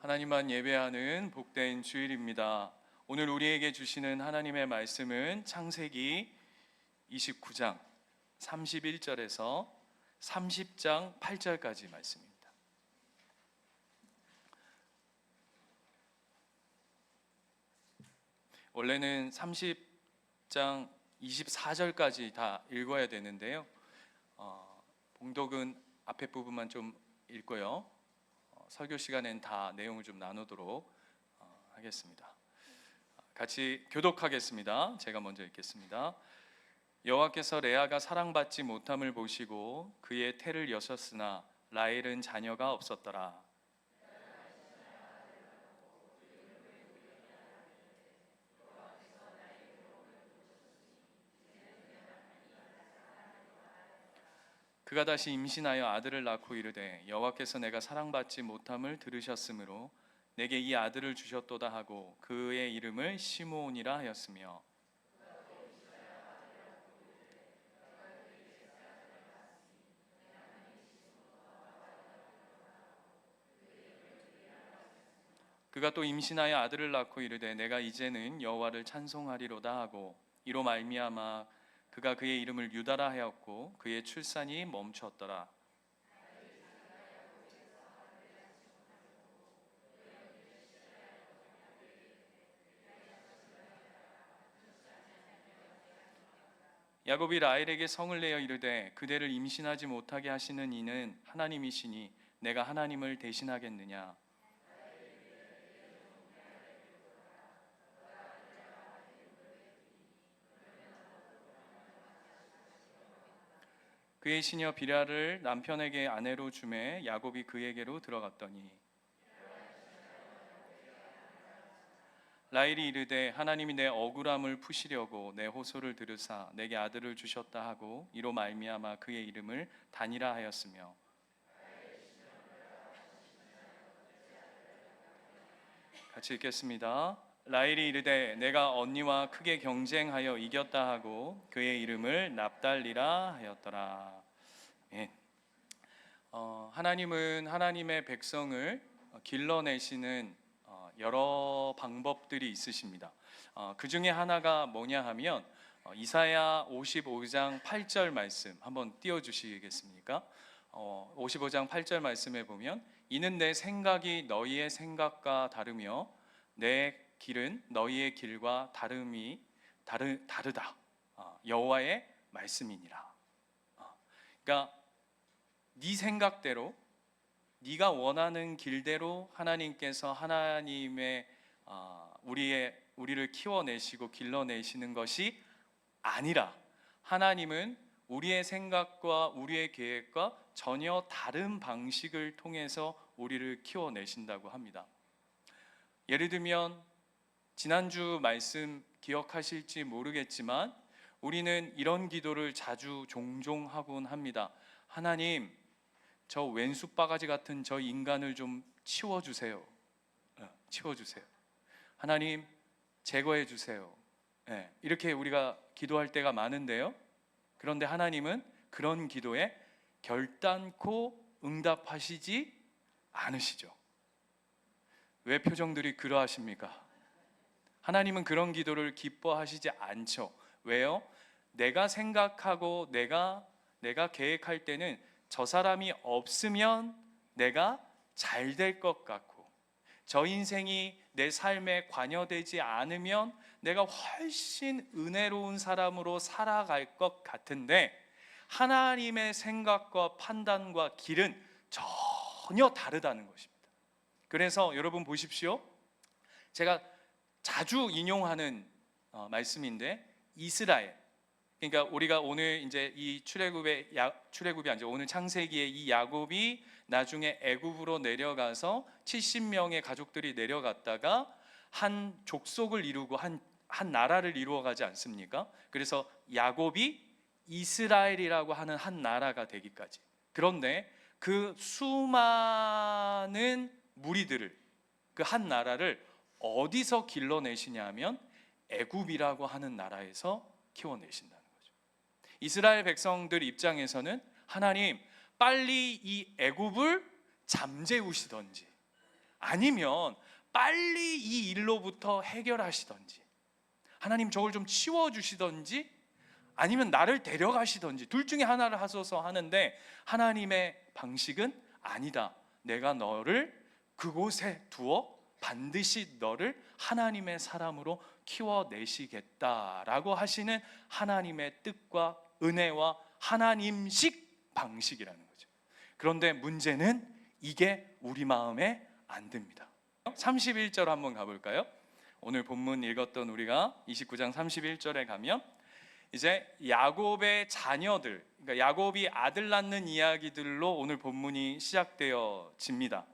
하나님만 예배하는 복된 주일입니다. 오늘 우리에게 주시는 하나님의 말씀은 창세기 29장 31절에서 30장 8절까지 말씀입니다. 원래는 30장 24절까지 다 읽어야 되는데요. 봉독은 앞에 부분만 좀 읽고요. 설교 시간엔 다 내용을 좀 나누도록 하겠습니다. 같이 교독하겠습니다. 제가 먼저 읽겠습니다. 여호와께서 레아가 사랑받지 못함을 보시고 그의 태를 여셨으나 라헬은 자녀가 없었더라. 그가 다시 임신하여 아들을 낳고 이르되 여호와께서 내가 사랑받지 못함을 들으셨으므로 내게 이 아들을 주셨도다 하고 그의 이름을 시므온이라 하였으며 그가 또 임신하여 아들을 낳고 이르되 내가 이제는 여호와를 찬송하리로다 하고 이로 말미암아 그가 그의 이름을 유다라 하였고 그의 출산이 멈추었더라. 야곱이 라헬에게 성을 내어 이르되 그대를 임신하지 못하게 하시는 이는 하나님이시니 내가 하나님을 대신하겠느냐. 그의 시녀 비라를 남편에게 아내로 주매 야곱이 그에게로 들어갔더니 라헬이 이르되 하나님이 내 억울함을 푸시려고 내 호소를 들으사 내게 아들을 주셨다 하고 이로 말미암아 그의 이름을 단이라 하였으며 같이 읽겠습니다. 라헬이 이르되 내가 언니와 크게 경쟁하여 이겼다 하고 그의 이름을 납달리라 하였더라. 예. 하나님은 하나님의 백성을 길러내시는 여러 방법들이 있으십니다. 그 중에 하나가 뭐냐 하면 이사야 55장 8절 말씀 한번 띄워주시겠습니까? 55장 8절 말씀에 보면 이는 내 생각이 너희의 생각과 다르며 내 길은 너희의 길과 다르다. 여호와의 말씀이니라. 그러니까 네 생각대로 네가 원하는 길대로 하나님께서 하나님의 우리를 키워내시고 길러내시는 것이 아니라 하나님은 우리의 생각과 우리의 계획과 전혀 다른 방식을 통해서 우리를 키워내신다고 합니다. 예를 들면 지난주 말씀 기억하실지 모르겠지만 우리는 이런 기도를 종종 하곤 합니다. 하나님, 저 왼수 바가지 같은 저 인간을 좀 치워주세요. 치워주세요. 하나님, 제거해 주세요. 이렇게 우리가 기도할 때가 많은데요. 그런데 하나님은 그런 기도에 결단코 응답하시지 않으시죠. 왜 표정들이 그러하십니까? 하나님은 그런 기도를 기뻐하시지 않죠. 왜요? 내가 생각하고 내가 계획할 때는 저 사람이 없으면 내가 잘 될 것 같고 저 인생이 내 삶에 관여되지 않으면 내가 훨씬 은혜로운 사람으로 살아갈 것 같은데 하나님의 생각과 판단과 길은 전혀 다르다는 것입니다. 그래서 여러분 보십시오. 제가 자주 인용하는 말씀인데 이스라엘, 그러니까 우리가 오늘 이제 이 출애굽이 아니죠. 오늘 창세기에 이 야곱이 나중에 애굽으로 내려가서 70명의 가족들이 내려갔다가 한 족속을 이루고 한 나라를 이루어 가지 않습니까? 그래서 야곱이 이스라엘이라고 하는 한 나라가 되기까지. 그런데 그 수많은 무리들을 그 한 나라를 어디서 길러내시냐 하면 애굽이라고 하는 나라에서 키워내신다는 거죠. 이스라엘 백성들 입장에서는 하나님 빨리 이 애굽을 잠재우시던지 아니면 빨리 이 일로부터 해결하시던지, 하나님 저걸 좀 치워주시던지, 아니면 나를 데려가시던지, 둘 중에 하나를 하소서 하는데 하나님의 방식은 아니다. 내가 너를 그곳에 두어 반드시 너를 하나님의 사람으로 키워내시겠다라고 하시는 하나님의 뜻과 은혜와 하나님식 방식이라는 거죠. 그런데 문제는 이게 우리 마음에 안 듭니다. 31절 한번 가볼까요? 오늘 본문 읽었던 우리가 29장 31절에 가면 이제 야곱의 자녀들, 그러니까 야곱이 아들 낳는 이야기들로 오늘 본문이 시작되어집니다.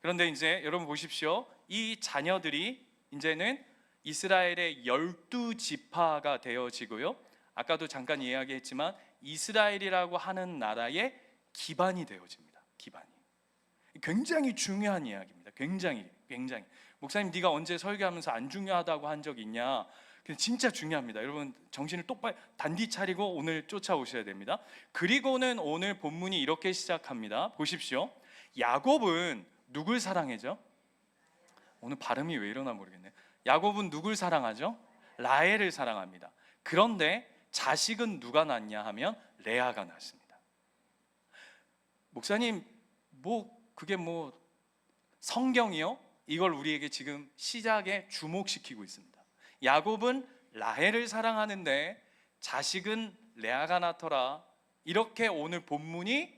그런데 이제 여러분 보십시오. 이 자녀들이 이제는 이스라엘의 12지파가 되어지고요, 아까도 잠깐 이야기했지만 이스라엘이라고 하는 나라의 기반이 되어집니다. 기반이 굉장히 중요한 이야기입니다. 굉장히 목사님 네가 언제 설교하면서 안 중요하다고 한 적 있냐? 진짜 중요합니다. 여러분 정신을 똑바로 단디 차리고 오늘 쫓아오셔야 됩니다. 그리고는 오늘 본문이 이렇게 시작합니다. 보십시오. 야곱은 누굴 사랑하죠? 오늘 발음이 왜 이러나 모르겠네요. 야곱은 누굴 사랑하죠? 라헬을 사랑합니다. 그런데 자식은 누가 낳냐 하면 레아가 낳습니다. 목사님 그게 성경이요? 이걸 우리에게 지금 시작에 주목시키고 있습니다. 야곱은 라헬을 사랑하는데 자식은 레아가 낳더라. 이렇게 오늘 본문이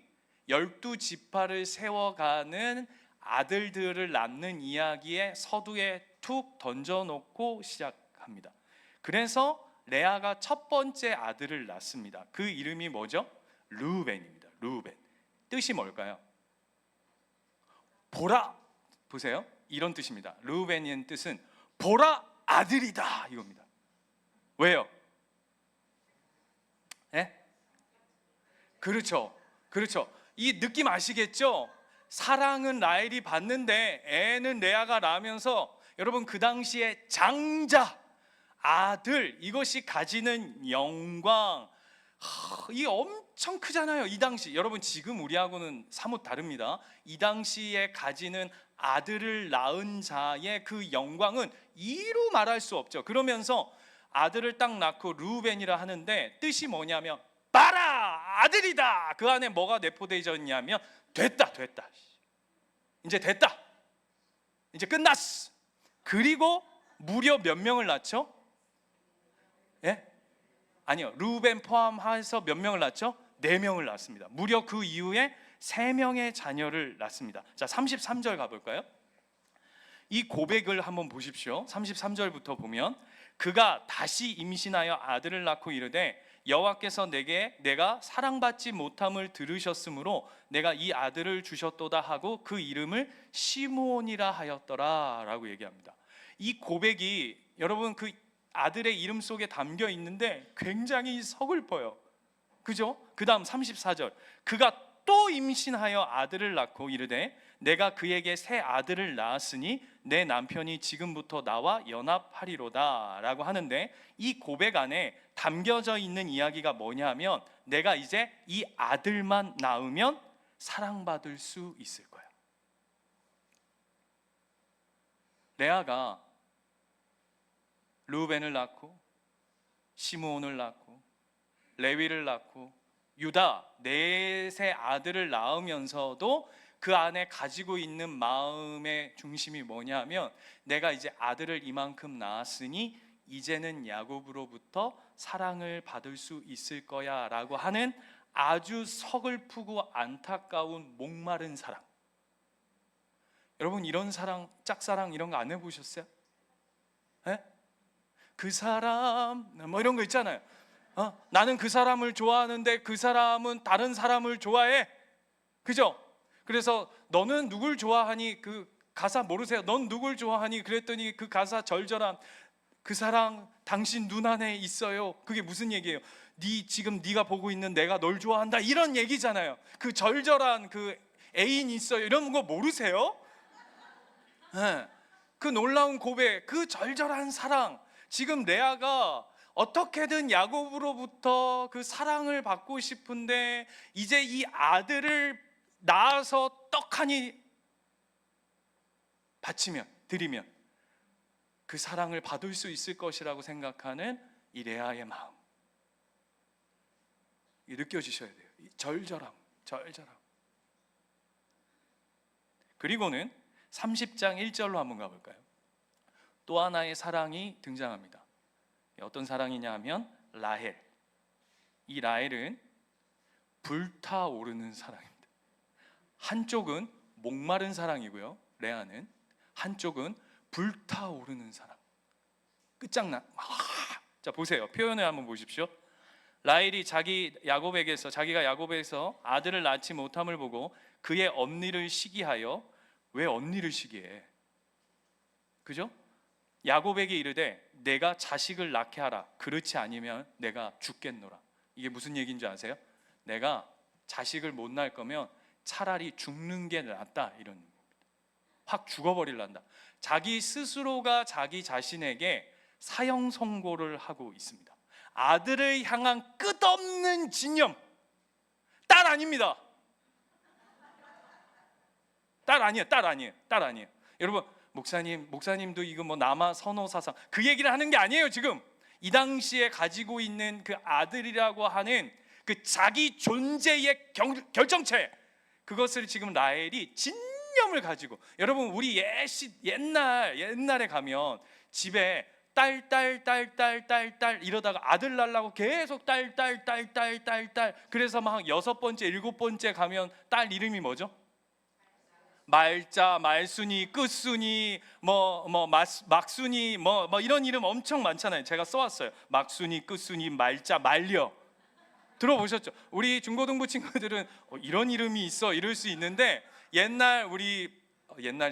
12지파를 세워가는 아들들을 낳는 이야기에 서두에 툭 던져놓고 시작합니다. 그래서 레아가 첫 번째 아들을 낳습니다. 그 이름이 뭐죠? 르우벤입니다. 르우벤. 뜻이 뭘까요? 보라. 보세요. 이런 뜻입니다. 르우벤이라는 뜻은 보라 아들이다 이겁니다. 왜요? 예? 그렇죠. 이 느낌 아시겠죠? 사랑은 라헬이 받는데 애는 레아가 낳으면서 여러분 그 당시에 장자 아들, 이것이 가지는 영광, 이게 엄청 크잖아요. 이 당시 여러분 지금 우리하고는 사뭇 다릅니다. 이 당시에 가지는 아들을 낳은 자의 그 영광은 이루 말할 수 없죠. 그러면서 아들을 딱 낳고 르우벤이라 하는데 뜻이 뭐냐면 봐라 아들이다. 그 안에 뭐가 내포되어 있냐면 됐다 이제 됐다, 이제 끝났어. 그리고 무려 몇 명을 낳죠? 예? 아니요, 르우벤 포함해서 몇 명을 낳죠? 4명을 낳습니다. 무려 그 이후에 3명의 자녀를 낳습니다. 자, 33절 가볼까요? 이 고백을 한번 보십시오. 33절부터 보면 그가 다시 임신하여 아들을 낳고 이르되 여호와께서 내가 사랑받지 못함을 들으셨으므로 내가 이 아들을 주셨도다 하고 그 이름을 시므온이라 하였더라 라고 얘기합니다. 이 고백이 여러분 그 아들의 이름 속에 담겨 있는데 굉장히 서글퍼요. 그죠? 그 다음 34절 그가 또 임신하여 아들을 낳고 이르되 내가 그에게 새 아들을 낳았으니 내 남편이 지금부터 나와 연합하리로다 라고 하는데, 이 고백 안에 담겨져 있는 이야기가 뭐냐 하면 내가 이제 이 아들만 낳으면 사랑받을 수 있을 거야. 레아가 르우벤을 낳고 시므온을 낳고 레위를 낳고 유다 넷의 아들을 낳으면서도 그 안에 가지고 있는 마음의 중심이 뭐냐면 내가 이제 아들을 이만큼 낳았으니 이제는 야곱으로부터 사랑을 받을 수 있을 거야 라고 하는 아주 서글프고 안타까운 목마른 사랑. 여러분 이런 사랑, 짝사랑 이런 거 안 해보셨어요? 네? 그 사람 뭐 이런 거 있잖아요. 나는 그 사람을 좋아하는데 그 사람은 다른 사람을 좋아해. 그죠? 그래서 너는 누굴 좋아하니? 그 가사 모르세요? 넌 누굴 좋아하니? 그랬더니 그 가사 절절한 그 사랑 당신 눈 안에 있어요. 그게 무슨 얘기예요? 지금 네가 보고 있는 내가 널 좋아한다 이런 얘기잖아요. 그 절절한 그 애인 있어요 이런 거 모르세요? 네. 그 놀라운 고백, 그 절절한 사랑. 지금 레아가 어떻게든 야곱으로부터 그 사랑을 받고 싶은데 이제 이 아들을 낳아서 떡하니 바치면, 드리면 그 사랑을 받을 수 있을 것이라고 생각하는 이 레아의 마음, 느껴지셔야 돼요. 이 절절함. 그리고는 30장 1절로 한번 가볼까요? 또 하나의 사랑이 등장합니다. 어떤 사랑이냐 하면 라헬. 이 라헬은 불타오르는 사랑입니다. 한쪽은 목마른 사랑이고요, 레아는. 한쪽은 불타오르는 사랑. 끝장나. 자, 보세요. 표현을 한번 보십시오. 라헬이 자기가 야곱에게서 아들을 낳지 못함을 보고 그의 언니를 시기하여. 왜 언니를 시기해? 그죠? 야곱에게 이르되 내가 자식을 낳게 하라. 그렇지 아니면 내가 죽겠노라. 이게 무슨 얘기인지 아세요? 내가 자식을 못 낳을 거면 차라리 죽는 게 낫다, 이런 겁니다. 확 죽어버릴란다. 자기 스스로가 자기 자신에게 사형 선고를 하고 있습니다. 아들을 향한 끝없는 진념. 딸 아닙니다. 딸 아니에요. 여러분, 목사님도 이거 뭐 남아 선호 사상 그 얘기를 하는 게 아니에요. 지금 이 당시에 가지고 있는 그 아들이라고 하는 그 자기 존재의 결정체, 그것을 지금 라헬이 진념을 가지고. 여러분, 우리 옛날에 가면 집에 딸 이러다가 아들 낳으려고 계속 딸. 그래서 막 6번째 7번째 가면 딸 이름이 뭐죠? 말자, 말순이, 끝순이, 막순이, 이런 이름 엄청 많잖아요. 제가 써왔어요. 막순이, 끝순이, 말자, 말려. 들어보셨죠? 우리 중고등부 친구들은 이런 이름이 있어 이럴 수 있는데, 옛날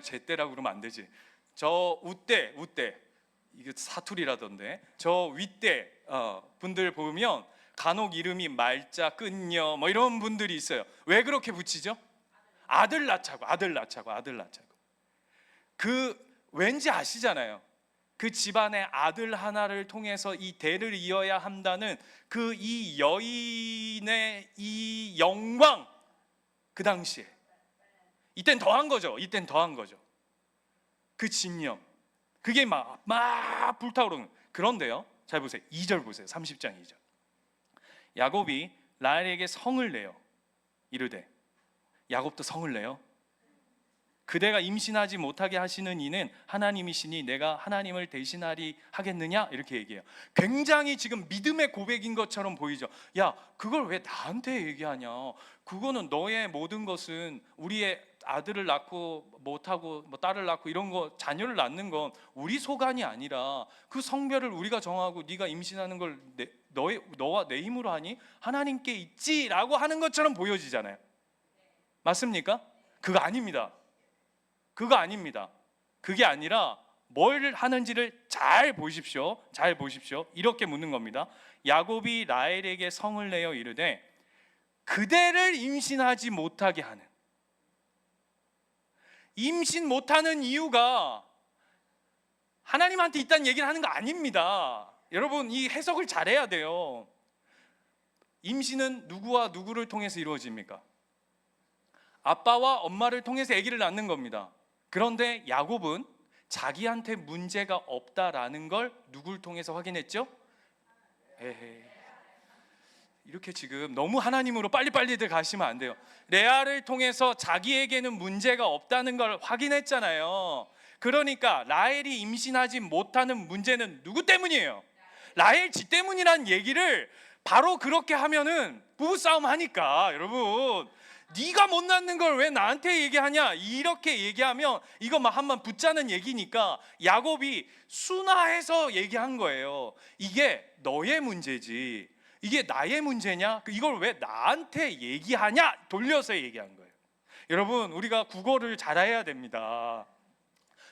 제 때라고 그러면 안 되지. 저 우때 이게 사투리라던데, 저 윗대 분들 보면 간혹 이름이 말자, 끝녀 이런 분들이 있어요. 왜 그렇게 붙이죠? 아들 낳자고. 그 왠지 아시잖아요. 그 집안의 아들 하나를 통해서 이 대를 이어야 한다는 그 이 여인의 이 영광. 그 당시에 이땐 더한 거죠. 그 진념, 그게 막 불타오르는. 그런데요, 잘 보세요. 2절 보세요. 30장 2절. 야곱이 라헬에게 성을 내요. 이르되. 야곱도 성을 내요. 그대가 임신하지 못하게 하시는 이는 하나님이시니 내가 하나님을 대신하리 하겠느냐, 이렇게 얘기해요. 굉장히 지금 믿음의 고백인 것처럼 보이죠. 야, 그걸 왜 나한테 얘기하냐? 그거는 너의 모든 것은, 우리의 아들을 낳고 못하고 딸을 낳고 이런 거, 자녀를 낳는 건 우리 소관이 아니라 그 성별을 우리가 정하고 네가 임신하는 걸 너와 내 힘으로 하니? 하나님께 있지라고 하는 것처럼 보여지잖아요. 맞습니까? 그거 아닙니다. 그게 아니라 뭘 하는지를 잘 보십시오. 이렇게 묻는 겁니다. 야곱이 라헬에게 성을 내어 이르되 그대를 임신하지 못하게 하는. 임신 못하는 이유가 하나님한테 있다는 얘기를 하는 거 아닙니다. 여러분, 이 해석을 잘해야 돼요. 임신은 누구와 누구를 통해서 이루어집니까? 아빠와 엄마를 통해서 아기를 낳는 겁니다. 그런데 야곱은 자기한테 문제가 없다라는 걸 누굴 통해서 확인했죠? 이렇게 지금 너무 하나님으로 빨리빨리들 가시면 안 돼요. 레아를 통해서 자기에게는 문제가 없다는 걸 확인했잖아요. 그러니까 라헬이 임신하지 못하는 문제는 누구 때문이에요? 라헬 지 때문이란 얘기를 바로 그렇게 하면은 부부싸움 하니까, 여러분, 네가 못 낳는 걸 왜 나한테 얘기하냐, 이렇게 얘기하면 이거 막 한번 붙자는 얘기니까 야곱이 순화해서 얘기한 거예요. 이게 너의 문제지, 이게 나의 문제냐? 이걸 왜 나한테 얘기하냐? 돌려서 얘기한 거예요. 여러분, 우리가 국어를 잘해야 됩니다.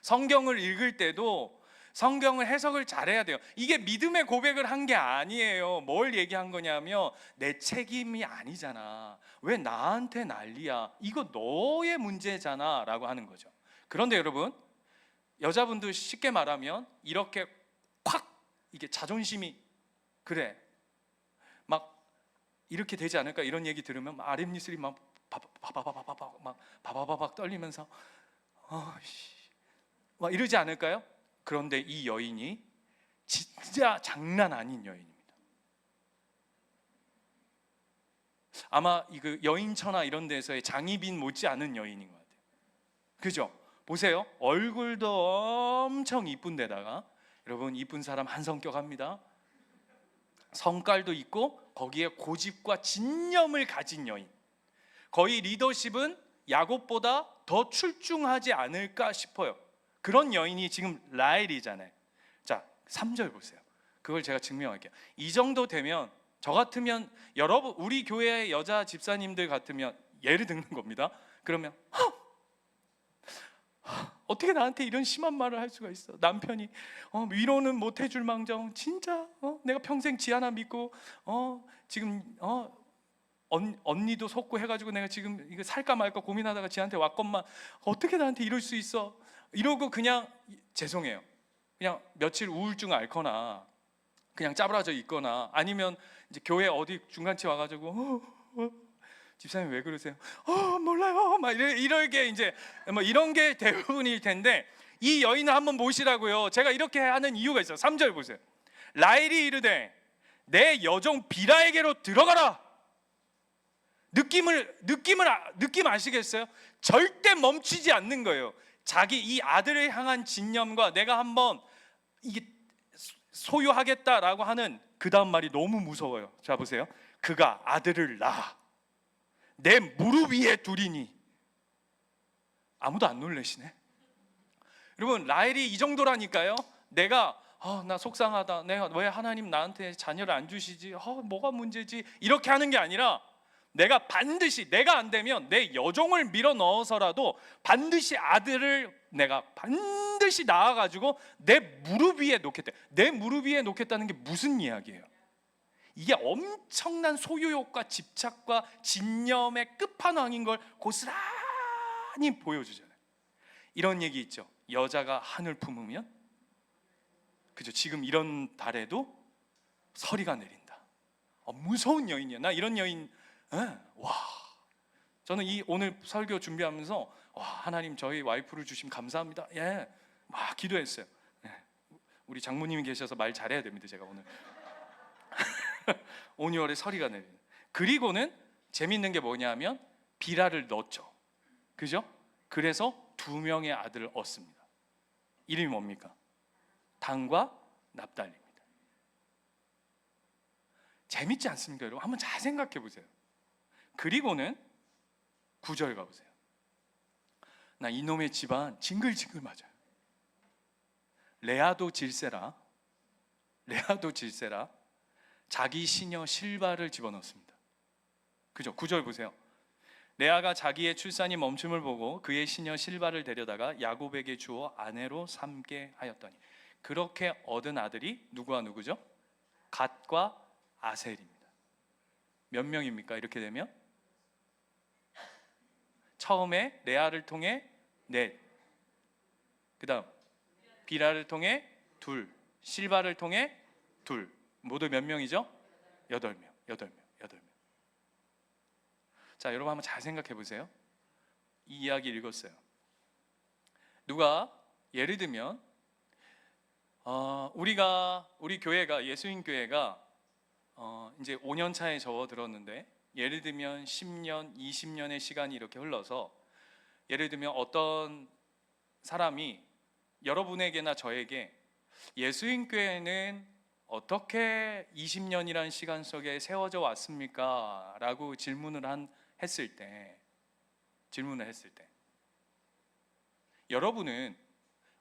성경을 읽을 때도 성경을 해석을 잘해야 돼요. 이게 믿음의 고백을 한 게 아니에요. 뭘 얘기한 거냐면, 내 책임이 아니잖아, 왜 나한테 난리야, 이거 너의 문제잖아 라고 하는 거죠. 그런데 여러분, 여자분들 쉽게 말하면 이렇게 콱, 이게 자존심이, 그래 막 이렇게 되지 않을까, 이런 얘기 들으면 아랫입술이 막 바바바박 떨리면서 막 이러지 않을까요? 그런데 이 여인이 진짜 장난 아닌 여인입니다. 아마 그 여인처나 이런 데서의 장희빈 못지않은 여인인 것 같아요. 그죠? 보세요. 얼굴도 엄청 이쁜 데다가, 여러분, 이쁜 사람 한 성격 합니다. 성깔도 있고 거기에 고집과 진념을 가진 여인. 거의 리더십은 야곱보다 더 출중하지 않을까 싶어요. 그런 여인이 지금 라헬이잖아요. 자, 3절 보세요. 그걸 제가 증명할게요. 이 정도 되면, 저 같으면, 여러분, 우리 교회의 여자 집사님들 같으면 예를 드는 겁니다. 그러면 어떻게 나한테 이런 심한 말을 할 수가 있어? 남편이 위로는 못 해줄 망정, 진짜 내가 평생 지 하나 믿고 지금 언니도 속고 해가지고 내가 지금 이거 살까 말까 고민하다가 지한테 왔건만 어떻게 나한테 이럴 수 있어? 이러고 그냥 죄송해요, 그냥 며칠 우울증 앓거나 그냥 짜부라져 있거나, 아니면 이제 교회 어디 중간쯤 와가지고 집사님 왜 그러세요? 몰라요. 막 이러게 이제 뭐 이런 게 대부분일 텐데, 이 여인을 한번 보시라고요. 제가 이렇게 하는 이유가 있어요. 3절 보세요. 라헬이 이르되 내 여종 비라에게로 들어가라. 느낌 아시겠어요? 절대 멈추지 않는 거예요. 자기 이 아들을 향한 진념과 내가 한번 이게 소유하겠다라고 하는 그 다음 말이 너무 무서워요. 자 보세요. 그가 아들을 낳아 내 무릎 위에 두리니. 아무도 안 놀라시네. 여러분, 라헬이 이 정도라니까요. 내가 나 속상하다, 내가 왜 하나님 나한테 자녀를 안 주시지, 뭐가 문제지, 이렇게 하는 게 아니라 내가 반드시, 내가 안 되면 내 여종을 밀어 넣어서라도 반드시 아들을 내가 반드시 낳아가지고 내 무릎 위에 놓겠다. 내 무릎 위에 놓겠다는 게 무슨 이야기예요? 이게 엄청난 소유욕과 집착과 진념의 끝판왕인 걸 고스란히 보여주잖아요. 이런 얘기 있죠. 여자가 한을 품으면, 그죠? 지금 이런 달에도 서리가 내린다. 무서운 여인이야. 나 이런 여인, 와. 저는 이 오늘 설교 준비하면서 하나님 저희 와이프를 주심 감사합니다. 막 기도했어요. 우리 장모님이 계셔서 말 잘해야 됩니다. 제가 오늘 5, 6월에 서리가 내리는. 그리고는 재밌는 게 뭐냐면 비라를 넣었죠. 그죠? 그래서 2명의 아들을 얻습니다. 이름이 뭡니까? 단과 납달리입니다. 재밌지 않습니까, 여러분? 한번 잘 생각해 보세요. 그리고는 9절 가보세요. 나 이놈의 집안 징글징글 맞아요. 레아도 질세라 자기 시녀 실바를 집어넣습니다. 그죠? 9절 보세요. 레아가 자기의 출산이 멈춤을 보고 그의 시녀 실바를 데려다가 야곱에게 주어 아내로 삼게 하였더니. 그렇게 얻은 아들이 누구와 누구죠? 갓과 아셀입니다. 몇 명입니까? 이렇게 되면 처음에 레아를 통해 넷, 그 다음 비라를 통해 둘, 실바를 통해 둘, 모두 몇 명이죠? 8명. 자, 여러분 한번 잘 생각해 보세요. 이 이야기 읽었어요. 누가 예를 들면 우리 교회가, 예수인 교회가 이제 5년 차에 접어들었는데, 예를 들면 10년, 20년의 시간이 이렇게 흘러서, 예를 들면 어떤 사람이 여러분에게나 저에게 예수인 교회는 어떻게 20년이라는 시간 속에 세워져 왔습니까? 라고 했을 때 여러분은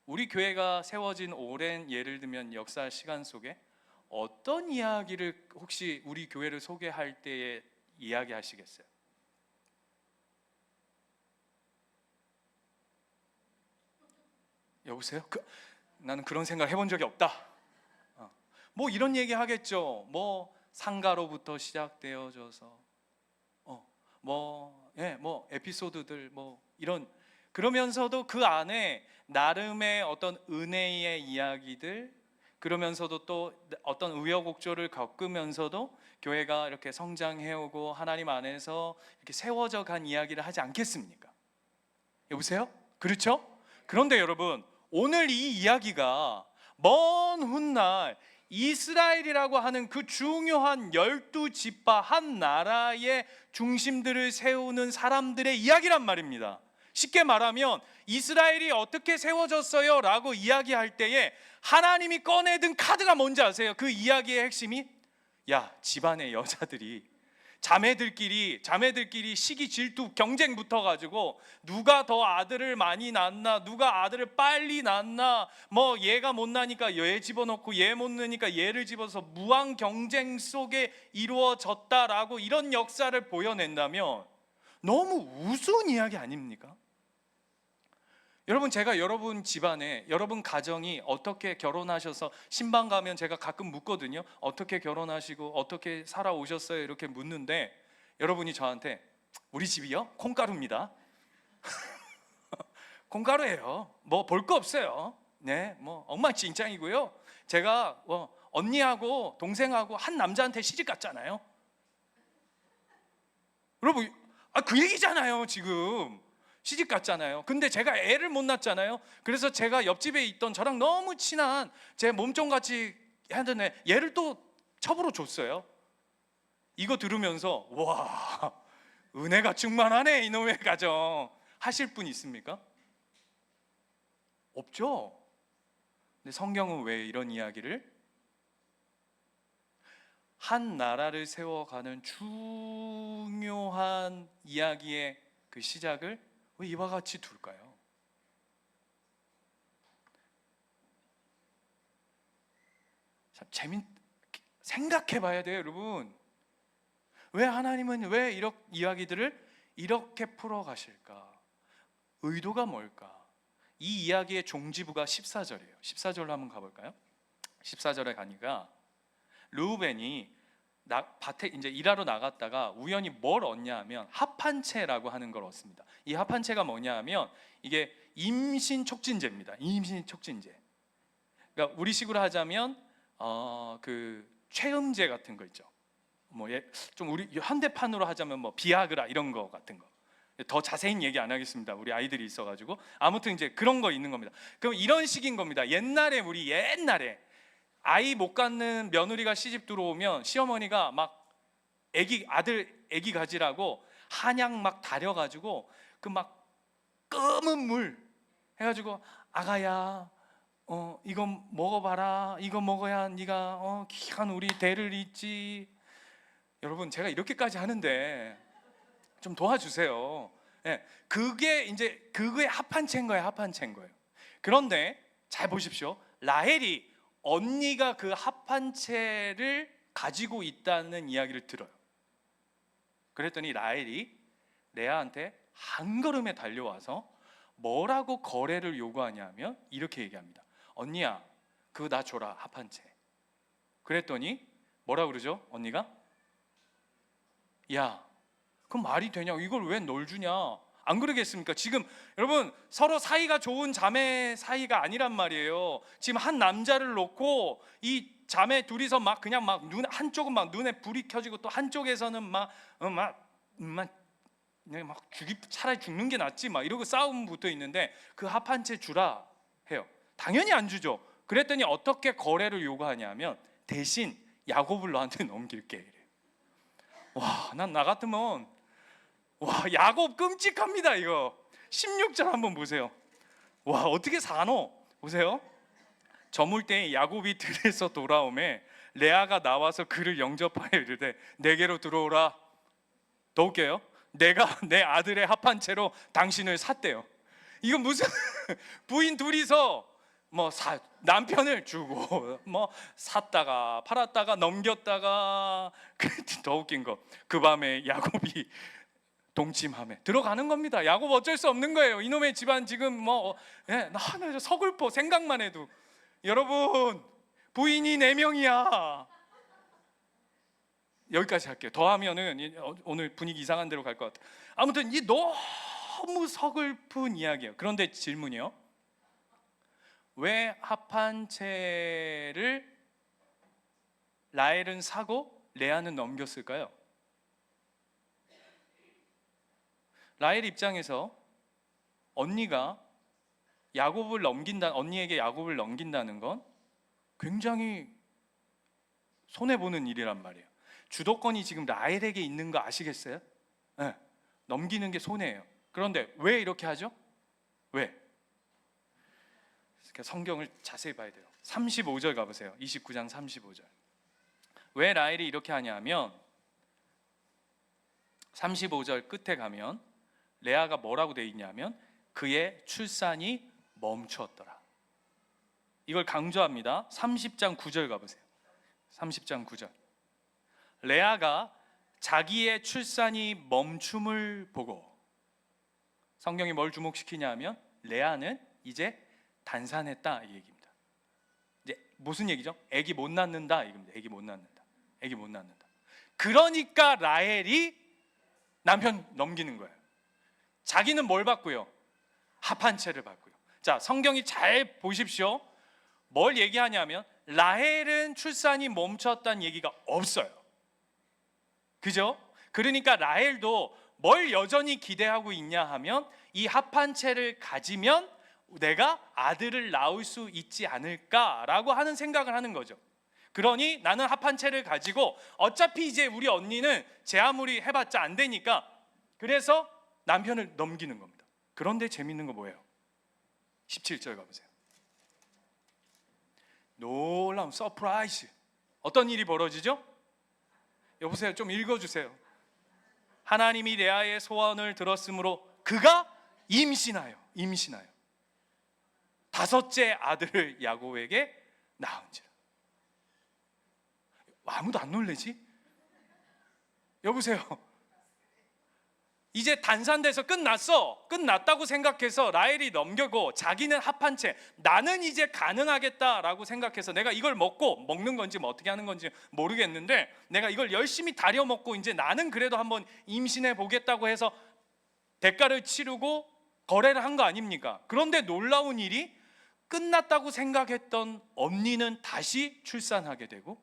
우리 교회가 세워진 오랜, 예를 들면 역사 시간 속에 어떤 이야기를 혹시 우리 교회를 소개할 때에 이야기하시겠어요? 여보세요? 나는 그런 생각을 해본 적이 없다. 뭐 이런 얘기 하겠죠. 뭐 상가로부터 시작되어져서 뭐 에피소드들 뭐 이런, 그러면서도 그 안에 나름의 어떤 은혜의 이야기들, 그러면서도 또 어떤 우여곡절을 겪으면서도 교회가 이렇게 성장해오고 하나님 안에서 이렇게 세워져 간 이야기를 하지 않겠습니까? 여보세요? 그렇죠? 그런데 여러분, 오늘 이 이야기가 먼 훗날 이스라엘이라고 하는 그 중요한 12지파 한 나라의 중심들을 세우는 사람들의 이야기란 말입니다. 쉽게 말하면 이스라엘이 어떻게 세워졌어요? 라고 이야기할 때에 하나님이 꺼내든 카드가 뭔지 아세요? 그 이야기의 핵심이 야, 집안의 여자들이 자매들끼리 시기 질투 경쟁 붙어가지고 누가 더 아들을 많이 낳나, 누가 아들을 빨리 낳나, 뭐 얘가 못 나니까 얘 집어넣고 얘 못 나니까 얘를 집어서 무한 경쟁 속에 이루어졌다라고 이런 역사를 보여낸다면 너무 우스운 이야기 아닙니까? 여러분, 제가 여러분 집안에, 여러분 가정이 어떻게 결혼하셔서 신방 가면 제가 가끔 묻거든요. 어떻게 결혼하시고 어떻게 살아오셨어요? 이렇게 묻는데 여러분이 저한테 우리 집이요? 콩가루입니다. 콩가루예요. 뭐 볼 거 없어요. 네, 뭐 엉망진창이고요. 제가 언니하고 동생하고 한 남자한테 시집 갔잖아요. 여러분, 그 얘기잖아요. 지금 시집 갔잖아요. 근데 제가 애를 못 낳았잖아요. 그래서 제가 옆집에 있던 저랑 너무 친한 제 몸종같이 하던 얘를 또 첩으로 줬어요. 이거 들으면서 와, 은혜가 충만하네 이놈의 가정 하실 분 있습니까? 없죠. 근데 성경은 왜 이런 이야기를, 한 나라를 세워가는 중요한 이야기의 그 시작을 왜 이와 같이 둘까요? 참 생각해 봐야 돼요, 여러분. 왜 하나님은 왜 이런 이야기들을 이렇게 풀어 가실까? 의도가 뭘까? 이 이야기의 종지부가 14절이에요. 14절로 한번 가볼까요? 14절에 가니까 르우벤이 밭에 이제 일하러 나갔다가 우연히 뭘 얻냐 하면 합한채라고 하는 걸 얻습니다. 이 합한채가 뭐냐 하면 이게 임신 촉진제입니다. 임신 촉진제. 그러니까 우리식으로 하자면 그 최음제 같은 거 있죠. 뭐 좀 우리 현대판으로 하자면 뭐 비아그라 이런 거 같은 거. 더 자세히 얘기 안 하겠습니다. 우리 아이들이 있어가지고 아무튼 이제 그런 거 있는 겁니다. 그럼 이런 식인 겁니다. 옛날에 아이 못 갖는 며느리가 시집 들어오면 시어머니가 막 아들 가지라고 한약 막 다려가지고 그 막 검은 물 해가지고 아가야 이거 먹어봐라. 이거 먹어야 네가 귀한 우리 대를 잇지. 여러분, 제가 이렇게까지 하는데 좀 도와주세요. 네, 그게 이제 그거의 합한체인 거예요. 합한체인 거예요. 그런데 잘 보십시오. 라헬이 언니가 그 합한채를 가지고 있다는 이야기를 들어요. 그랬더니 라헬이 레아한테 한 걸음에 달려와서 뭐라고 거래를 요구하냐면 이렇게 얘기합니다. 언니야, 그거 나 줘라, 합한채. 그랬더니 뭐라 그러죠? 언니가 야, 그럼 말이 되냐? 이걸 왜 널 주냐? 안 그러겠습니까? 지금 여러분 서로 사이가 좋은 자매 사이가 아니란 말이에요. 지금 한 남자를 놓고 이 자매 둘이서 막 그냥 막 한쪽은 막 눈에 불이 켜지고 또 한쪽에서는 차라리 죽는 게 낫지 막 이러고 싸움 붙어 있는데 그 합한 채 주라 해요. 당연히 안 주죠. 그랬더니 어떻게 거래를 요구하냐면 대신 야곱을 너한테 넘길게 이래. 와, 난 나 같으면 야곱 끔찍합니다. 이거 16절 한번 보세요. 와, 어떻게 사노? 보세요. 저물 때 야곱이 들에서 돌아오매 레아가 나와서 그를 영접하여 이르되 내게로 들어오라. 더 웃겨요. 내가 내 아들의 합한 채로 당신을 샀대요. 이건 무슨 부인 둘이서 남편을 주고 샀다가 팔았다가 넘겼다가. 더 웃긴 거, 그 밤에 야곱이 동침함에 들어가는 겁니다. 야곱 어쩔 수 없는 거예요. 이놈의 집안 지금 나 서글퍼 생각만 해도. 여러분, 부인이 4명이야. 여기까지 할게요. 더 하면은 오늘 분위기 이상한 데로 갈 것 같아요. 아무튼 이 너무 서글픈 이야기예요. 그런데 질문이요. 왜 합한 채를 라헬은 사고 레아는 넘겼을까요? 라헬 입장에서 언니가 야곱을 넘긴다, 언니에게 야곱을 넘긴다는 건 굉장히 손해 보는 일이란 말이에요. 주도권이 지금 라헬에게 있는 거 아시겠어요? 네, 넘기는 게 손해예요. 그런데 왜 이렇게 하죠? 왜? 성경을 자세히 봐야 돼요. 35절 가보세요. 29장 35절. 왜 라헬이 이렇게 하냐면 35절 끝에 가면 레아가 뭐라고 돼 있냐면 그의 출산이 멈추었더라. 이걸 강조합니다. 30장 9절 가보세요. 30장 9절. 레아가 자기의 출산이 멈춤을 보고, 성경이 뭘 주목시키냐면 레아는 이제 단산했다 이 얘기입니다. 이제 무슨 얘기죠? 애기 못 낳는다 이겁니다. 애기 못 낳는다. 애기 못 낳는다. 그러니까 라헬이 남편 넘기는 거예요. 자기는 뭘 받고요? 합한 채를 받고요. 자, 성경이 잘 보십시오. 뭘 얘기하냐면 라헬은 출산이 멈췄다는 얘기가 없어요. 그죠? 그러니까 라헬도 뭘 여전히 기대하고 있냐 하면 이 합한 채를 가지면 내가 아들을 낳을 수 있지 않을까라고 하는 생각을 하는 거죠. 그러니 나는 합한 채를 가지고 어차피 이제 우리 언니는 제 아무리 해봤자 안 되니까 그래서 남편을 넘기는 겁니다. 그런데 재밌는 거 뭐예요? 17절 가보세요. 놀라운 서프라이즈. 어떤 일이 벌어지죠? 여보세요, 좀 읽어주세요. 하나님이 레아의 소원을 들었으므로 그가 임신하여 5째 아들을 야곱에게 낳은지라. 아무도 안 놀래지? 여보세요, 이제 단산돼서 끝났다고 생각해서 라헬이 넘겨고 자기는 합한 채 나는 이제 가능하겠다라고 생각해서 내가 이걸 먹는 건지 뭐 어떻게 하는 건지 모르겠는데 내가 이걸 열심히 다려 먹고 이제 나는 그래도 한번 임신해 보겠다고 해서 대가를 치르고 거래를 한 거 아닙니까? 그런데 놀라운 일이 끝났다고 생각했던 언니는 다시 출산하게 되고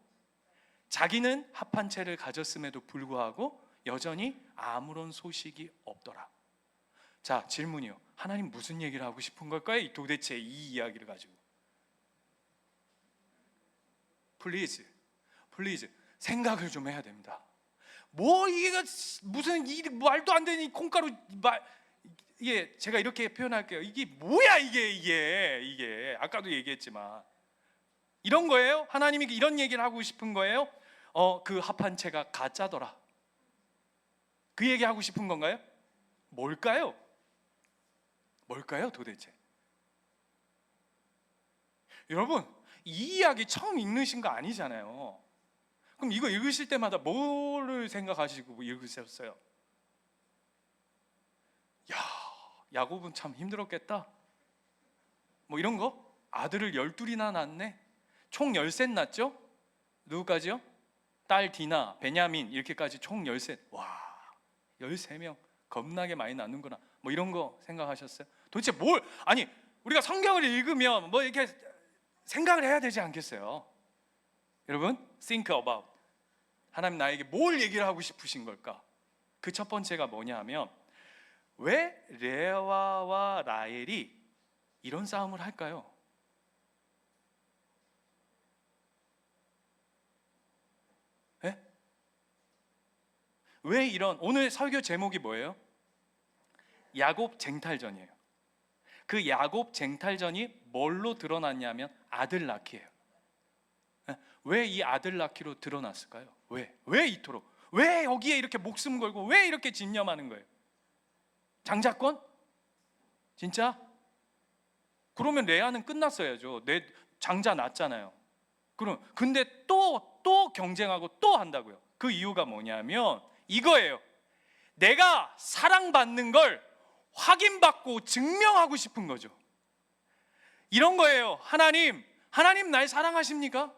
자기는 합한 채를 가졌음에도 불구하고 여전히 아무런 소식이 없더라. 자, 질문이요. 하나님 무슨 얘기를 하고 싶은 걸까요? 도대체 이 이야기를 가지고. 플리즈 생각을 좀 해야 됩니다. 뭐 이게 무슨 말도 안 되는 콩가루 이게 제가 이렇게 표현할게요. 이게 뭐야 이게 아까도 얘기했지만 이런 거예요? 하나님이 이런 얘기를 하고 싶은 거예요? 그 합한 채가 가짜더라. 그 얘기 하고 싶은 건가요? 뭘까요 도대체? 여러분, 이 이야기 처음 읽으신 거 아니잖아요. 그럼 이거 읽으실 때마다 뭐를 생각하시고 읽으셨어요? 야, 야곱은 참 힘들었겠다. 뭐 이런 거? 아들을 12이나 낳네. 총 13 낳죠? 누구까지요? 딸 디나, 베냐민 이렇게까지 총 13. 와, 13명 겁나게 많이 낳는구나. 뭐 이런 거 생각하셨어요? 도대체 아니 우리가 성경을 읽으면 뭐 이렇게 생각을 해야 되지 않겠어요? 여러분, think about. 하나님 나에게 뭘 얘기를 하고 싶으신 걸까? 그 첫 번째가 뭐냐 하면 왜 레아와 라헬이 이런 싸움을 할까요? 왜 이런, 오늘 설교 제목이 뭐예요? 야곱 쟁탈전이에요. 그 야곱 쟁탈전이 뭘로 드러났냐면 아들 낳기예요. 왜 이 아들 낳기로 드러났을까요? 왜 이토록? 왜 여기에 이렇게 목숨 걸고 왜 이렇게 집념하는 거예요? 장자권? 진짜? 그러면 레아는 끝났어야죠. 내 장자 낳았잖아요. 근데 또 경쟁하고 또 한다고요. 그 이유가 뭐냐면 이거예요. 내가 사랑받는 걸 확인받고 증명하고 싶은 거죠. 이런 거예요. 하나님 날 사랑하십니까?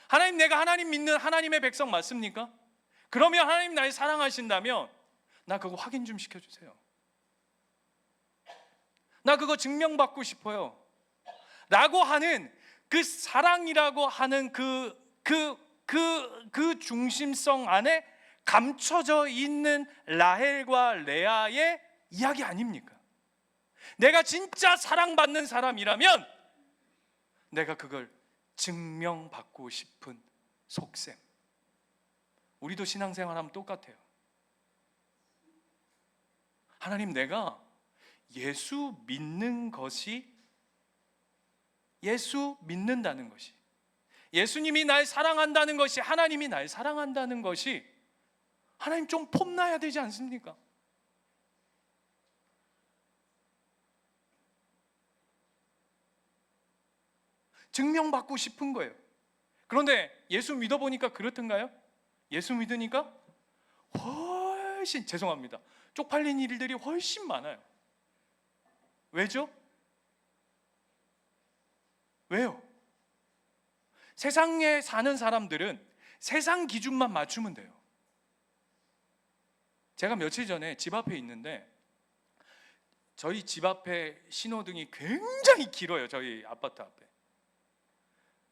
하나님, 내가 하나님 믿는 하나님의 백성 맞습니까? 그러면 하나님 날 사랑하신다면 나 그거 확인 좀 시켜주세요. 나 그거 증명받고 싶어요 라고 하는 그 사랑이라고 하는 그 중심성 안에 감춰져 있는 라헬과 레아의 이야기 아닙니까? 내가 진짜 사랑받는 사람이라면 내가 그걸 증명받고 싶은 속셈. 우리도 신앙생활하면 똑같아요. 하나님, 내가 예수 믿는다는 것이, 예수님이 날 사랑한다는 것이, 하나님이 날 사랑한다는 것이, 하나님 좀 폼나야 되지 않습니까? 증명받고 싶은 거예요. 그런데 예수 믿어보니까 그렇던가요? 예수 믿으니까 훨씬, 죄송합니다, 쪽팔린 일들이 훨씬 많아요. 왜죠? 왜요? 세상에 사는 사람들은 세상 기준만 맞추면 돼요. 제가 며칠 전에 집 앞에 있는데, 저희 집 앞에 신호등이 굉장히 길어요. 저희 아파트 앞에.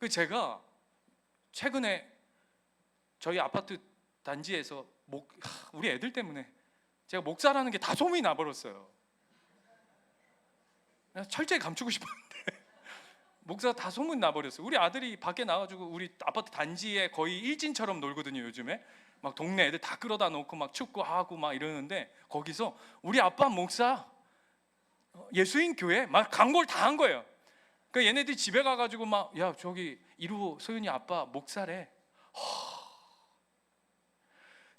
제가 최근에 저희 아파트 단지에서 우리 애들 때문에 제가 목사라는 게 다 소문이 나버렸어요. 철저히 감추고 싶었는데 목사 다 소문 나버렸어요. 우리 아들이 밖에 나가지고 우리 아파트 단지에 거의 일진처럼 놀거든요. 요즘에 막 동네 애들 다 끌어다 놓고 막 축구하고 막 이러는데, 거기서 우리 아빠 목사 예수인 교회 막 광고를 다 한 거예요. 그 얘네들이 집에 가가지고 막, 야, 저기 이루 소윤이 아빠 목사래.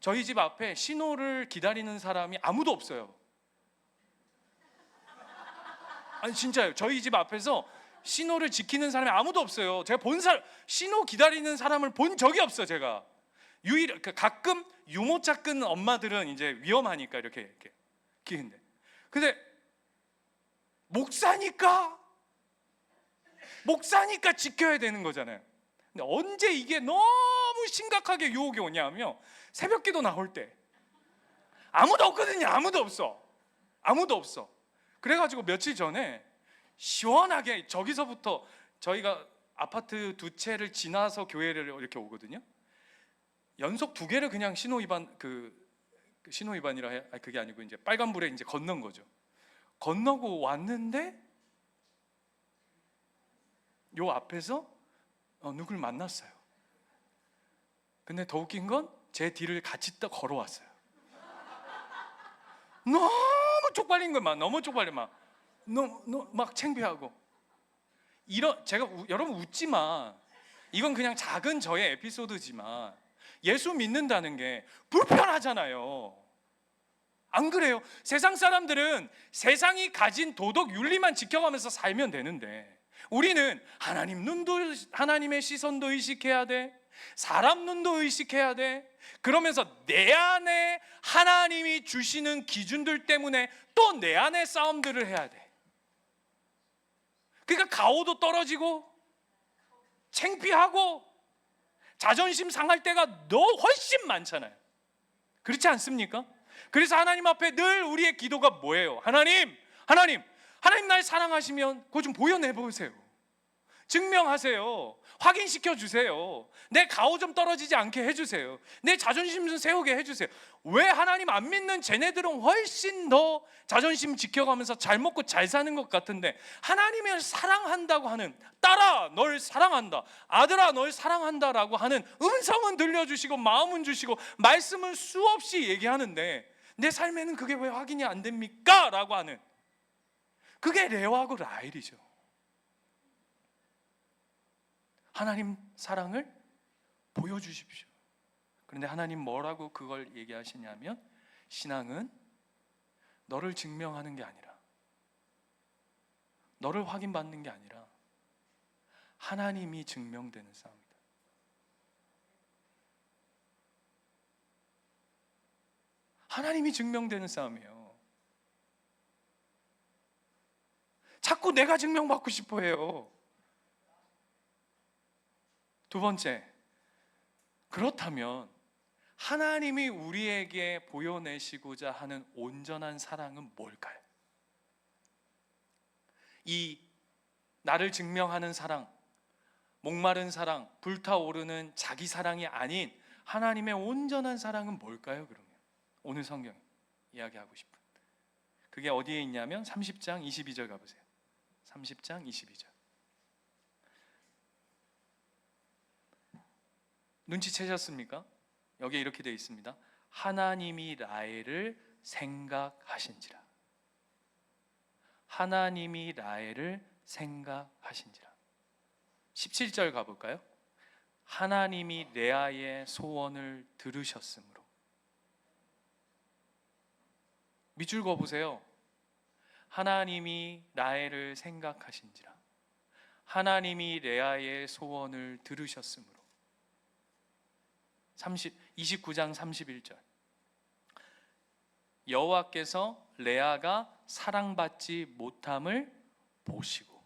저희 집 앞에 신호를 기다리는 사람이 아무도 없어요. 아니 진짜요. 저희 집 앞에서 신호를 지키는 사람이 아무도 없어요. 제가 신호 기다리는 사람을 본 적이 없어. 제가 가끔 유모차 끄는 엄마들은 이제 위험하니까 이렇게 기는데, 근데 목사니까 지켜야 되는 거잖아요. 근데 언제 이게 너무 심각하게 유혹이 오냐면, 새벽기도 나올 때 아무도 없거든요. 아무도 없어. 그래가지고 며칠 전에 시원하게, 저기서부터 저희가 아파트 두 채를 지나서 교회를 이렇게 오거든요. 연속 두 개를 그냥 신호 위반이라 해. 그게 아니고 이제 빨간불에 이제 건넌 거죠. 건너고 왔는데 요 앞에서 누굴 만났어요. 근데 더 웃긴 건 제 뒤를 같이 딱 걸어왔어요. 너무 쪽팔린 거야. 너무 쪽팔려. 막 창피하고. 제가 여러분 웃지만 이건 그냥 작은 저의 에피소드지만, 예수 믿는다는 게 불편하잖아요. 안 그래요? 세상 사람들은 세상이 가진 도덕 윤리만 지켜가면서 살면 되는데, 우리는 하나님의 시선도 의식해야 돼. 사람 눈도 의식해야 돼. 그러면서 내 안에 하나님이 주시는 기준들 때문에 또 내 안에 싸움들을 해야 돼. 그러니까 가오도 떨어지고 창피하고 자존심 상할 때가 훨씬 많잖아요. 그렇지 않습니까? 그래서 하나님 앞에 늘 우리의 기도가 뭐예요? 하나님 날 사랑하시면 그거 좀 보여내 보세요. 증명하세요. 확인시켜 주세요. 내 가오 좀 떨어지지 않게 해주세요. 내 자존심 좀 세우게 해주세요. 왜 하나님 안 믿는 쟤네들은 훨씬 더 자존심 지켜가면서 잘 먹고 잘 사는 것 같은데, 하나님을 사랑한다고 하는, 딸아 널 사랑한다, 아들아 널 사랑한다라고 하는 음성은 들려주시고 마음은 주시고 말씀은 수없이 얘기하는데, 내 삶에는 그게 왜 확인이 안 됩니까? 라고 하는, 그게 레와하고 라헬이죠. 하나님 사랑을 보여주십시오. 그런데 하나님 뭐라고 그걸 얘기하시냐면, 신앙은 너를 증명하는 게 아니라, 너를 확인받는 게 아니라 하나님이 증명되는 싸움이다. 하나님이 증명되는 싸움이에요. 자꾸 내가 증명받고 싶어 해요. 두 번째, 그렇다면 하나님이 우리에게 보여내시고자 하는 온전한 사랑은 뭘까요? 이 나를 증명하는 사랑, 목마른 사랑, 불타오르는 자기 사랑이 아닌 하나님의 온전한 사랑은 뭘까요? 그러면 오늘 성경 이야기하고 싶은, 그게 어디에 있냐면 30장 22절 가보세요. 30장 22절. 눈치채셨습니까? 여기에 이렇게 되어 있습니다. 하나님이 라헬을 생각하신지라. 하나님이 라헬을 생각하신지라. 17절 가볼까요? 하나님이 레아의 소원을 들으셨으므로. 밑줄 그어보세요. 하나님이 라헬을 생각하신지라. 하나님이 레아의 소원을 들으셨으므로. 29장 31절. 여호와께서 레아가 사랑받지 못함을 보시고.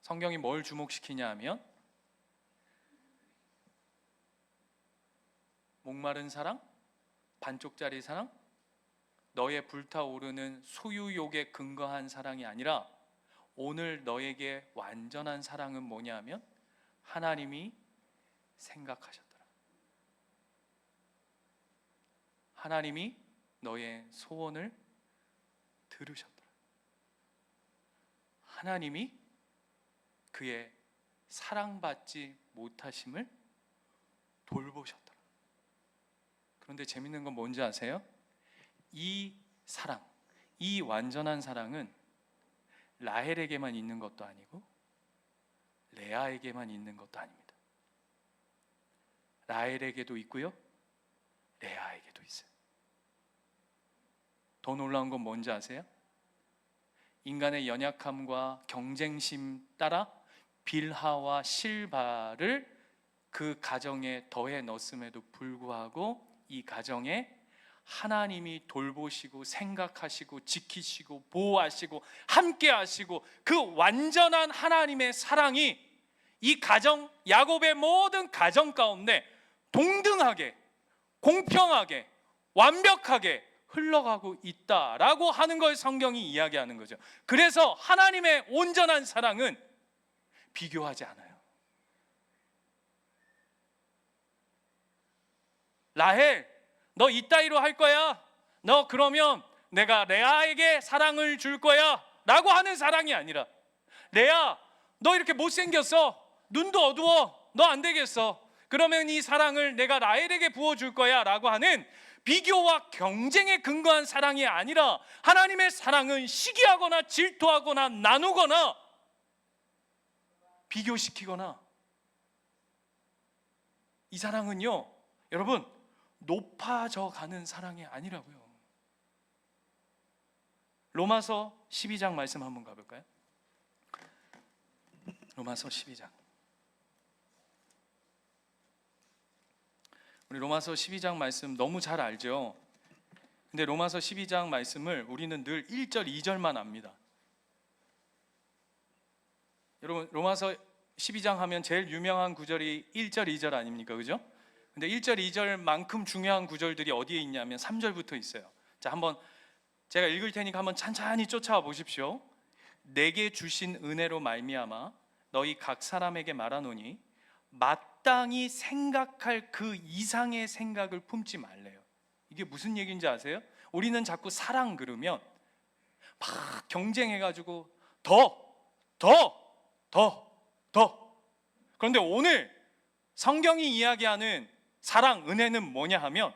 성경이 뭘 주목시키냐 하면 목마른 사랑, 반쪽짜리 사랑, 너의 불타오르는 소유욕에 근거한 사랑이 아니라 오늘 너에게 완전한 사랑은 뭐냐 하면 하나님이 생각하셨더라. 하나님이 너의 소원을 들으셨더라. 하나님이 그의 사랑받지 못하심을 돌보셨더라. 그런데 재밌는 건 뭔지 아세요? 이 사랑, 이 완전한 사랑은 라헬에게만 있는 것도 아니고 레아에게만 있는 것도 아닙니다. 라헬에게도 있고요, 레아에게도 있어요. 더 놀라운 건 뭔지 아세요? 인간의 연약함과 경쟁심 따라 빌하와 실바를 그 가정에 더해 넣었음에도 불구하고 이 가정에 하나님이 돌보시고 생각하시고 지키시고 보호하시고 함께 하시고 그 완전한 하나님의 사랑이 이 가정, 야곱의 모든 가정 가운데 동등하게, 공평하게, 완벽하게 흘러가고 있다라고 하는 걸 성경이 이야기하는 거죠. 그래서 하나님의 온전한 사랑은 비교하지 않아요. 라헬, 너 이따위로 할 거야? 너 그러면 내가 레아에게 사랑을 줄 거야? 라고 하는 사랑이 아니라, 레아, 너 이렇게 못생겼어. 눈도 어두워. 너 안 되겠어. 그러면 이 사랑을 내가 라헬에게 부어줄 거야 라고 하는 비교와 경쟁에 근거한 사랑이 아니라, 하나님의 사랑은 시기하거나 질투하거나 나누거나 비교시키거나, 이 사랑은요 여러분 높아져 가는 사랑이 아니라고요. 로마서 12장 말씀 한번 가볼까요? 로마서 12장. 우리 로마서 12장 말씀 너무 잘 알죠? 근데 로마서 12장 말씀을 우리는 늘 1절, 2절만 압니다. 여러분, 로마서 12장 하면 제일 유명한 구절이 1절, 2절 아닙니까? 그죠? 근데 1절, 2절만큼 중요한 구절들이 어디에 있냐면 3절부터 있어요. 자, 한번 제가 읽을 테니까 한번 찬찬히 쫓아와 보십시오. 내게 주신 은혜로 말미암아 너희 각 사람에게 말하노니 마땅히 생각할 그 이상의 생각을 품지 말래요. 이게 무슨 얘기인지 아세요? 우리는 자꾸 사랑 그러면 막 경쟁해가지고 더. 그런데 오늘 성경이 이야기하는 사랑, 은혜는 뭐냐 하면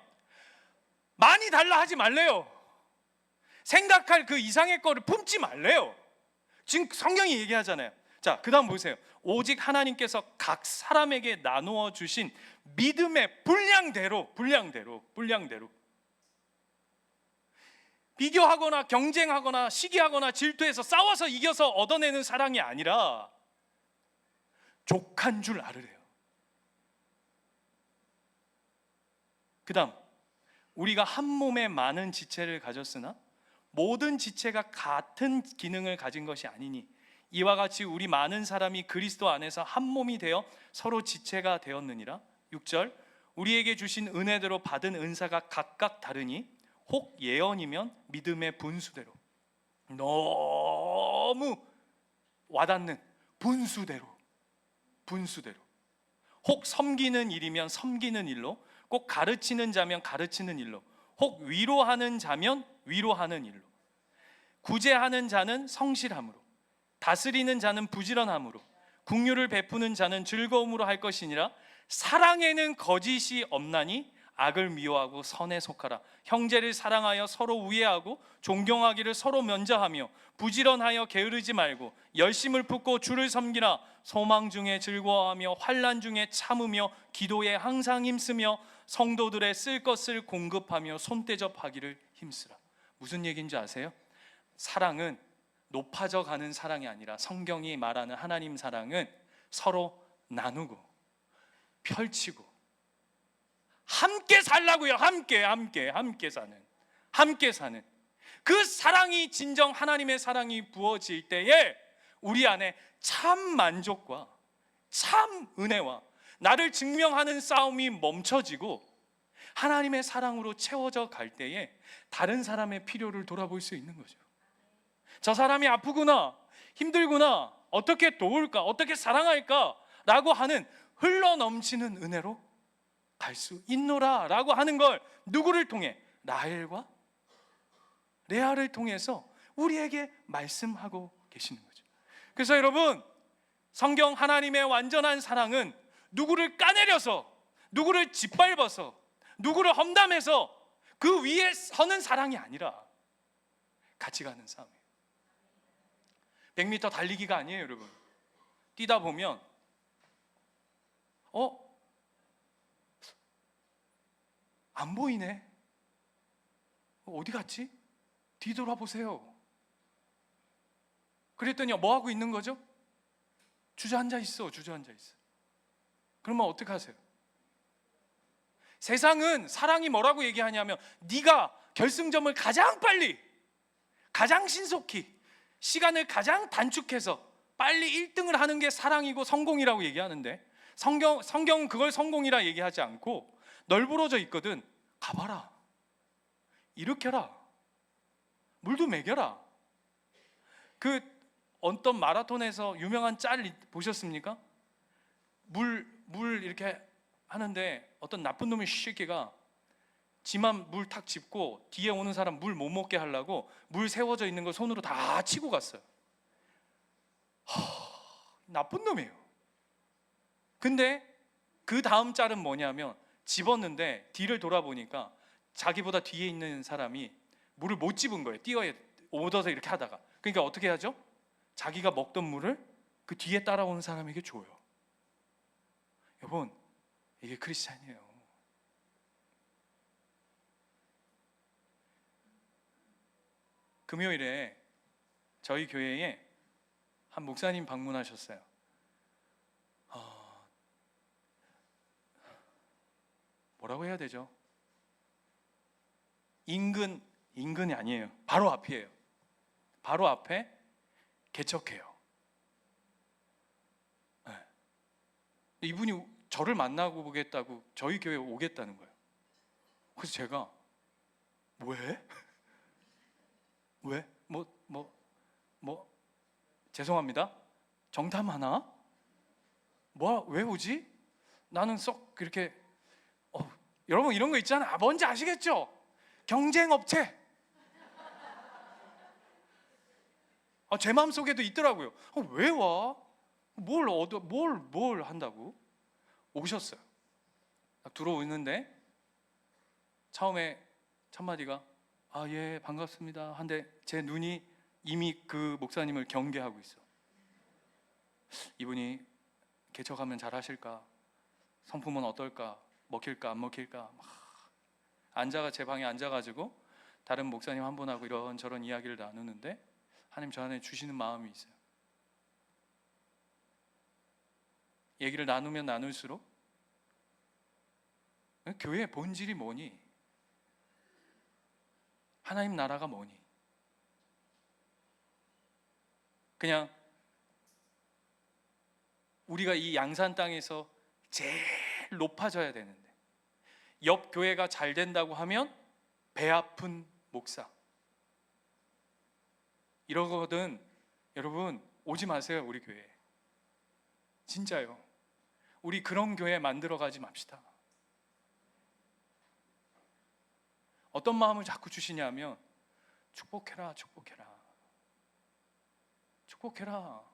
많이 달라 하지 말래요. 생각할 그 이상의 거를 품지 말래요. 지금 성경이 얘기하잖아요. 자, 그 다음 보세요. 오직 하나님께서 각 사람에게 나누어 주신 믿음의 분량대로 비교하거나 경쟁하거나 시기하거나 질투해서 싸워서 이겨서 얻어내는 사랑이 아니라 족한 줄 알으래요. 그 다음, 우리가 한 몸에 많은 지체를 가졌으나 모든 지체가 같은 기능을 가진 것이 아니니 이와 같이 우리 많은 사람이 그리스도 안에서 한 몸이 되어 서로 지체가 되었느니라. 6절, 우리에게 주신 은혜대로 받은 은사가 각각 다르니 혹 예언이면 믿음의 분수대로, 너무 와닿는 분수대로, 혹 섬기는 일이면 섬기는 일로, 꼭 가르치는 자면 가르치는 일로, 혹 위로하는 자면 위로하는 일로, 구제하는 자는 성실함으로, 다스리는 자는 부지런함으로, 긍휼을 베푸는 자는 즐거움으로 할 것이니라. 사랑에는 거짓이 없나니 악을 미워하고 선에 속하라. 형제를 사랑하여 서로 우애하고 존경하기를 서로 면제하며 부지런하여 게으르지 말고 열심을 품고 주를 섬기라. 소망 중에 즐거워하며 환난 중에 참으며 기도에 항상 힘쓰며 성도들의 쓸 것을 공급하며 손대접하기를 힘쓰라. 무슨 얘기인지 아세요? 사랑은 높아져 가는 사랑이 아니라, 성경이 말하는 하나님 사랑은 서로 나누고 펼치고 함께 살라고요. 함께 사는 그 사랑이, 진정 하나님의 사랑이 부어질 때에 우리 안에 참 만족과 참 은혜와 나를 증명하는 싸움이 멈춰지고 하나님의 사랑으로 채워져 갈 때에 다른 사람의 필요를 돌아볼 수 있는 거죠. 저 사람이 아프구나, 힘들구나, 어떻게 도울까, 어떻게 사랑할까 라고 하는 흘러넘치는 은혜로 갈 수 있노라 라고 하는 걸 누구를 통해? 라헬과 레아를 통해서 우리에게 말씀하고 계시는 거죠. 그래서 여러분, 성경 하나님의 완전한 사랑은 누구를 까내려서, 누구를 짓밟아서, 누구를 험담해서 그 위에 서는 사랑이 아니라 같이 가는 싸움이에요. 100m 달리기가 아니에요, 여러분. 뛰다 보면 안 보이네. 어디 갔지? 뒤돌아보세요. 그랬더니 뭐 하고 있는 거죠? 주저앉아 있어. 그러면 어떻게 하세요? 세상은 사랑이 뭐라고 얘기하냐면, 네가 결승점을 가장 빨리, 가장 신속히, 시간을 가장 단축해서 빨리 1등을 하는 게 사랑이고 성공이라고 얘기하는데, 성경은 그걸 성공이라 얘기하지 않고 널브러져 있거든. 가봐라, 일으켜라, 물도 먹여라. 그 어떤 마라톤에서 유명한 짤 보셨습니까? 물 이렇게 하는데 어떤 나쁜 놈의 새끼가 지만 물 탁 짚고 뒤에 오는 사람 물 못 먹게 하려고 물 세워져 있는 걸 손으로 다 치고 갔어요. 나쁜 놈이에요. 근데 그 다음 짤은 뭐냐면, 집었는데 뒤를 돌아보니까 자기보다 뒤에 있는 사람이 물을 못 집은 거예요. 얻어서 이렇게 하다가. 그러니까 어떻게 하죠? 자기가 먹던 물을 그 뒤에 따라오는 사람에게 줘요. 여러분, 이게 크리스찬이에요. 금요일에 저희 교회에 한 목사님 방문하셨어요. 뭐라고 해야 되죠? 인근이 아니에요. 바로 앞이에요. 바로 앞에 개척해요. 네. 이분이 저를 만나고 보겠다고 저희 교회에 오겠다는 거예요. 그래서 제가 왜? 왜? 죄송합니다. 정탐 하나? 왜 오지? 나는 썩 그렇게 여러분 이런 거 있잖아. 뭔지 아시겠죠? 경쟁업체. 제 마음속에도 있더라고요. 왜 와? 뭘 한다고? 오셨어요. 들어오는데 처음에 첫마디가 예, 반갑습니다 한데 제 눈이 이미 그 목사님을 경계하고 있어. 이분이 개척하면 잘하실까? 성품은 어떨까? 먹힐까 안 먹힐까? 제 방에 앉아가지고 다른 목사님 한 분하고 이런저런 이야기를 나누는데 하나님 저 안에 주시는 마음이 있어요. 얘기를 나누면 나눌수록 교회의 본질이 뭐니? 하나님 나라가 뭐니? 그냥 우리가 이 양산 땅에서 제일 높아져야 되는데 옆 교회가 잘 된다고 하면 배 아픈 목사 이러거든. 여러분 오지 마세요. 우리 교회 진짜요. 우리 그런 교회 만들어 가지 맙시다. 어떤 마음을 자꾸 주시냐면 축복해라, 축복해라, 축복해라.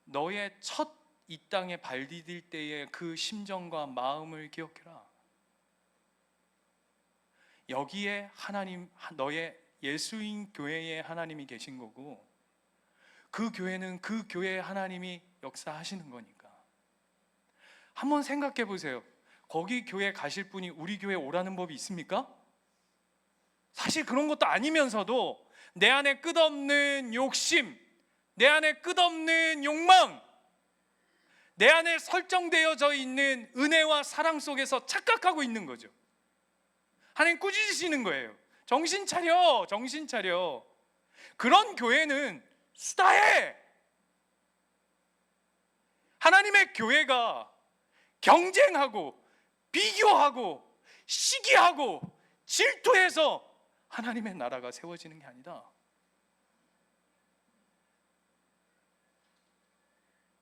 너의 첫 이 땅에 발 디딜 때의 그 심정과 마음을 기억해라. 여기에 하나님, 너의 예수인 교회에 하나님이 계신 거고, 그 교회는 그 교회에 하나님이 역사하시는 거니까. 한번 생각해 보세요. 거기 교회 가실 분이 우리 교회 오라는 법이 있습니까? 사실 그런 것도 아니면서도 내 안에 끝없는 욕심, 내 안에 끝없는 욕망, 내 안에 설정되어져 있는 은혜와 사랑 속에서 착각하고 있는 거죠. 하나님 꾸짖으시는 거예요. 정신 차려, 정신 차려. 그런 교회는 수다해. 하나님의 교회가 경쟁하고 비교하고 시기하고 질투해서 하나님의 나라가 세워지는 게 아니다.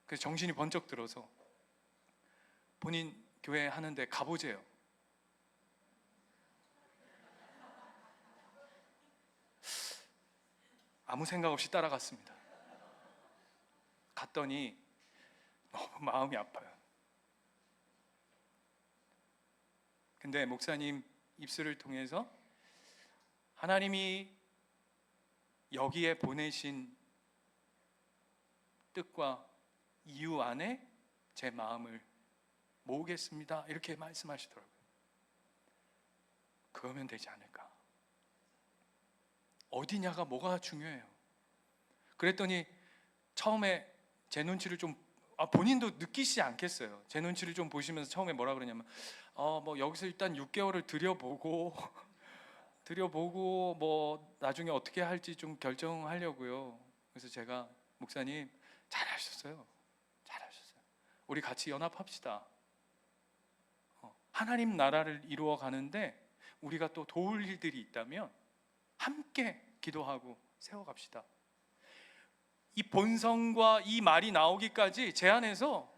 그래서 정신이 번쩍 들어서 본인 교회 하는데 가보세요. 아무 생각 없이 따라갔습니다. 갔더니 너무 마음이 아파요. 근데 목사님 입술을 통해서 하나님이 여기에 보내신 뜻과 이유 안에 제 마음을 모으겠습니다, 이렇게 말씀하시더라고요. 그거면 되지 않을까. 어디냐가 뭐가 중요해요. 그랬더니 처음에 제 눈치를 좀 본인도 느끼시지 않겠어요. 제 눈치를 좀 보시면서 처음에 뭐라 그러냐면 뭐 여기서 일단 6개월을 들여보고 뭐 나중에 어떻게 할지 좀 결정하려고요. 그래서 제가 목사님 잘하셨어요. 우리 같이 연합합시다. 하나님 나라를 이루어 가는데 우리가 또 도울 일들이 있다면 함께 기도하고 세워갑시다. 이 본성과 이 말이 나오기까지 제 안에서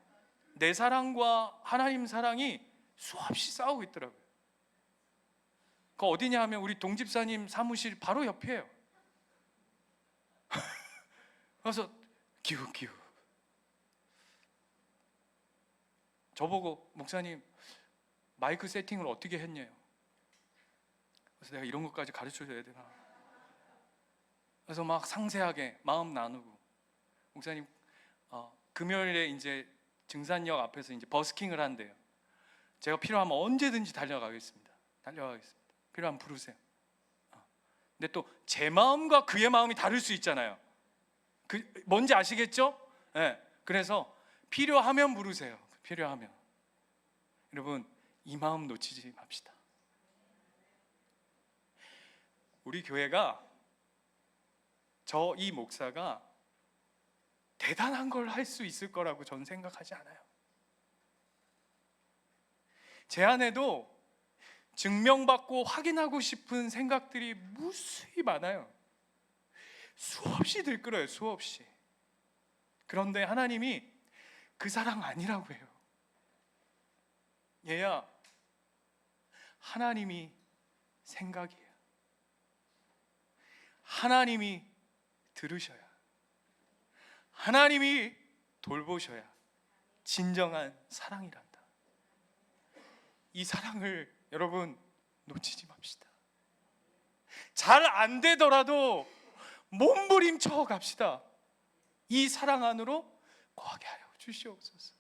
내 사랑과 하나님 사랑이 수없이 싸우고 있더라고요. 그 어디냐 하면 우리 동집사님 사무실 바로 옆이에요. 그래서 기우 저보고 목사님 마이크 세팅을 어떻게 했냐요. 그래서 내가 이런 것까지 가르쳐줘야 되나. 그래서 막 상세하게 마음 나누고, 목사님 금요일에 이제 증산역 앞에서 이제 버스킹을 한대요. 제가 필요하면 언제든지 달려가겠습니다. 필요하면 부르세요. 근데 또 제 마음과 그의 마음이 다를 수 있잖아요. 뭔지 아시겠죠? 네. 그래서 필요하면 부르세요. 필요하면. 여러분, 이 마음 놓치지 맙시다. 우리 교회가, 이 목사가 대단한 걸 할 수 있을 거라고 저는 생각하지 않아요. 제 안에도 증명받고 확인하고 싶은 생각들이 무수히 많아요. 수없이 들끓어요, 수없이. 그런데 하나님이 그 사랑 아니라고 해요. 얘야, 하나님이 생각이에요. 하나님이 들으셔야, 하나님이 돌보셔야 진정한 사랑이란다. 이 사랑을 여러분 놓치지 맙시다. 잘 안 되더라도 몸부림쳐 갑시다. 이 사랑 안으로 거하게 하여 주시옵소서.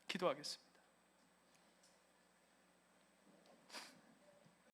기도하겠습니다.